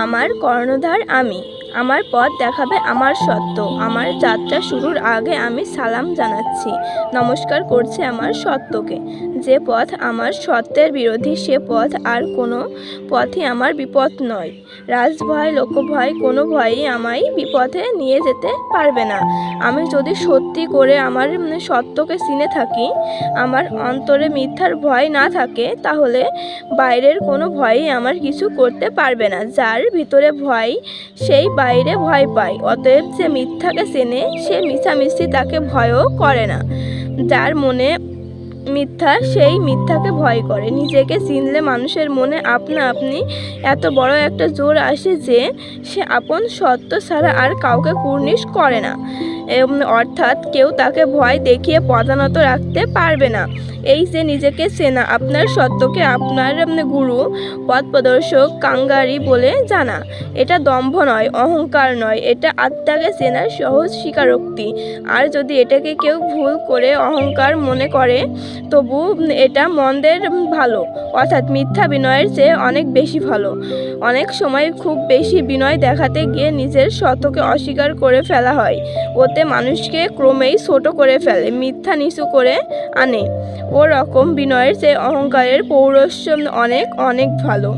আমার কর্ণধার আমি, আমার পথ দেখাবে আমার সত্য। আমার যাত্রা শুরুর আগে আমি সালাম জানাচ্ছি, নমস্কার করছি আমার সত্যকে। যে পথ আমার সত্যের বিরোধী সে পথ আর কোনো পথই আমার বিপদ নয়। রাজভয় লোকভয় কোনো ভয়ই আমায় বিপথে নিয়ে যেতে পারবে না। আমি যদি সত্যি করে আমার সত্যকে চিনে থাকি, আমার অন্তরে মিথ্যার ভয় না থাকে, তাহলে বাইরের কোনো ভয়ই আমার কিছু করতে পারবে না। যার ভিতরে ভয় সেই বাইরে ভয় পায়। অতএব যে মিথ্যাকে চেনে সে মিছামিছি তাকে ভয়ও করে না। যার মনে মিথ্যা সেই মিথ্যাকে ভয় করে। নিজেকে চিনলে মানুষের মনে আপনা আপনি এত বড় একটা জোর আসে যে সে আপন সত্য ছাড়া আর কাউকে কুর্নিশ করে না। অর্থাৎ কেউ তাকে ভয় দেখিয়ে পদানত রাখতে পারবে না। এই যে নিজেকে চেনা, আপনার সত্যকে আপনার গুরু পথ প্রদর্শক কাঙ্গারি বলে জানা, এটা দম্ভ নয়, অহংকার নয়, এটা আত্মাকে চেনার সহজ স্বীকারোক্তি। আর যদি এটাকে কেউ ভুল করে অহংকার মনে করে, তবু এটা মন্দের ভালো, অর্থাৎ মিথ্যা বিনয়ের চেয়ে অনেক বেশি ভালো। অনেক সময় খুব বেশি বিনয় দেখাতে গিয়ে নিজের সত্যকে অস্বীকার করে ফেলা হয়। ওতে মানুষকে ক্রমেই ছোট করে ফেলে, মিথ্যা নিচু করে আনে। ও রকম বিনয়ের চেয়ে অহংকারের পৌরস্য অনেক অনেক ভালো।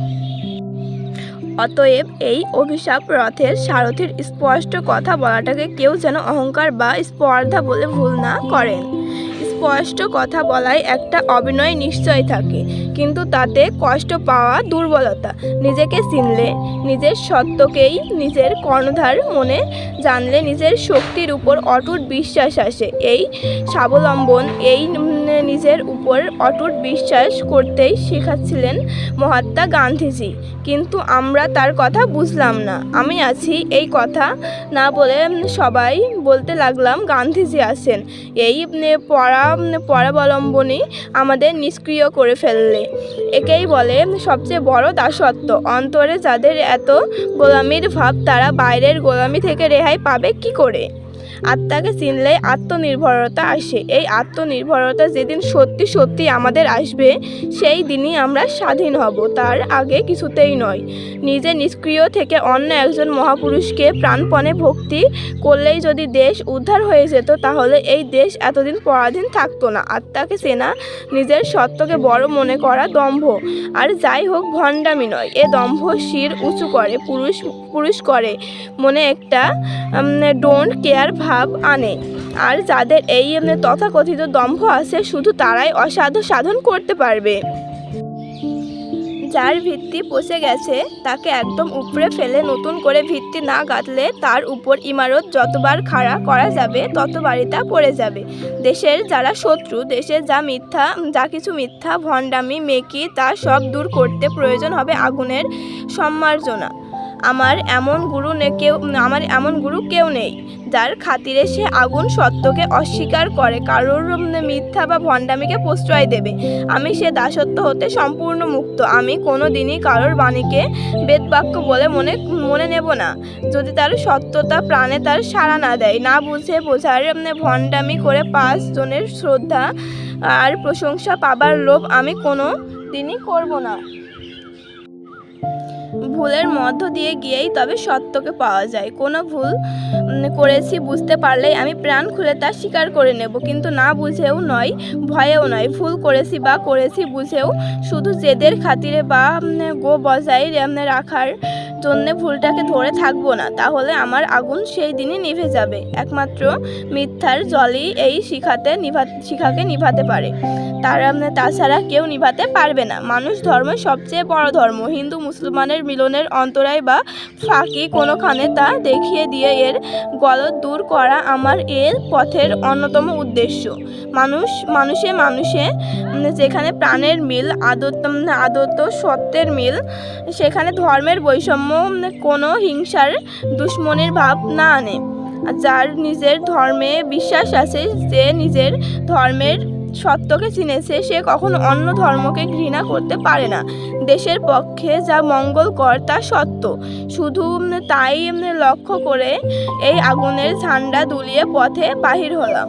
অতএব এই অভিশাপ রথের সারথির স্পষ্ট কথা বলাটাকে কেউ যেন অহংকার বা স্পর্ধা বলে ভুল না করেন। স্পষ্ট কথা বলায় একটা অভিনয় নিশ্চয় থাকে, কিন্তু তাতে কষ্ট পাওয়া দুর্বলতা। নিজেকে চিনলে, নিজের সত্যকেই নিজের কর্ণধার মনে জানলে নিজের শক্তির উপর অটুট বিশ্বাস আসে। এই স্বাবলম্বন, এই নিজের উপর অটুট বিশ্বাস করতেই শেখাচ্ছিলেন মহাত্মা গান্ধীজি। কিন্তু আমরা তার কথা বুঝলাম না। আমি আছি এই কথা না বলে সবাই বলতে লাগলাম গান্ধীজি আছেন। এই পরাবলম্বনই আমাদের নিষ্ক্রিয় করে ফেললে। একেই বলে সবচেয়ে বড় দাসত্ব। অন্তরে যাদের এত গোলামির ভাব, তারা বাইরের গোলামি থেকে রেহাই পাবে কি করে? আত্মাকে চিনলে আত্মনির্ভরতা আসে। এই আত্মনির্ভরতা যেদিন সত্যি সত্যি আমাদের আসবে, সেই দিনই আমরা স্বাধীন হব, তার আগে কিছুতেই নয়। নিজে নিষ্ক্রিয় থেকে অন্য একজন মহাপুরুষকে প্রাণপণে ভক্তি করলেই যদি দেশ উদ্ধার হয়ে যেত, তাহলে এই দেশ এতদিন পরাধীন থাকতো না। আত্মাকে চেনা, নিজের সত্যকে বড় মনে করা দম্ভ, আর যাই হোক ভণ্ডামি নয়। এ দম্ভ শির উঁচু করে, পুরুষ করে, মনে একটা ডোন্ট কেয়ার ভাব আনে। আর যাদের এই তথাকথিত দম্ভ আছে, শুধু তারাই অসাধু সাধন করতে পারবে। যার ভিত্তি পচে গেছে তাকে একদম উপড়ে ফেলে নতুন করে ভিত্তি না গাঁথলে তার উপর ইমারত যতবার খাড়া করা যাবে ততবারই তা পড়ে যাবে। দেশের যারা শত্রু, দেশের যা কিছু মিথ্যা ভণ্ডামি মেকি, তা সব দূর করতে প্রয়োজন হবে আগুনের সম্মার্জনা। আমার এমন গুরু কেউ নেই যার খাতিরে সে আগুন সত্যকে অস্বীকার করে, কারোর মিথ্যা বা ভণ্ডামিকে প্রশ্রয় দেবে। আমি সে দাসত্ব হতে সম্পূর্ণ মুক্ত। আমি কোনো দিনই কারোর বাণীকে বেদবাক্য বলে মনে নেব না, যদি তার সত্যতা প্রাণে তার সাড়া না দেয়। না বুঝে বোঝার ভণ্ডামি করে 5 জনের শ্রদ্ধা আর প্রশংসা পাবার লোভ আমি কোনো দিনই করব না। ভুলের মধ্য দিয়ে গিয়েই তবে সত্যকে পাওয়া যায়। কোনো ভুল করেছি বুঝতে পারলেই আমি প্রাণ খুলে তা স্বীকার করে নেব, কিন্তু না বুঝেও নয়, ভয়েও নয়। ভুল করেছি বুঝেও শুধু জেদের খাতিরে বা গো বজায় রাখার জন্যে ভুলটাকে ধরে থাকবো না, তাহলে আমার আগুন সেই দিনই নিভে যাবে। একমাত্র মিথ্যার জলই এই শিখাকে নিভাতে পারে, তাছাড়া কেউ নিভাতে পারবে না। মানুষ ধর্ম সবচেয়ে বড় ধর্ম। হিন্দু মুসলমানের মিলনের অন্তরায় বা ফাঁকি কোনোখানে তা দেখিয়ে দিয়ে এর গলদ দূর করা আমার এর পথের অন্যতম উদ্দেশ্য। মানুষে যেখানে প্রাণের মিল, আদত সত্যের মিল, সেখানে ধর্মের বৈষম্য কোনো হিংসার দুশ্মনির ভাব না আনে। যার নিজের ধর্মে বিশ্বাস আছে, যে নিজের ধর্মের সত্যকে চিনেছে, সে কখনো অন্য ধর্মকে ঘৃণা করতে পারে না। দেশের পক্ষে যা মঙ্গলকর তা সত্য, শুধু তাই লক্ষ্য করে এই আগুনের ঝান্ডা দুলিয়ে পথে বাহির হলাম।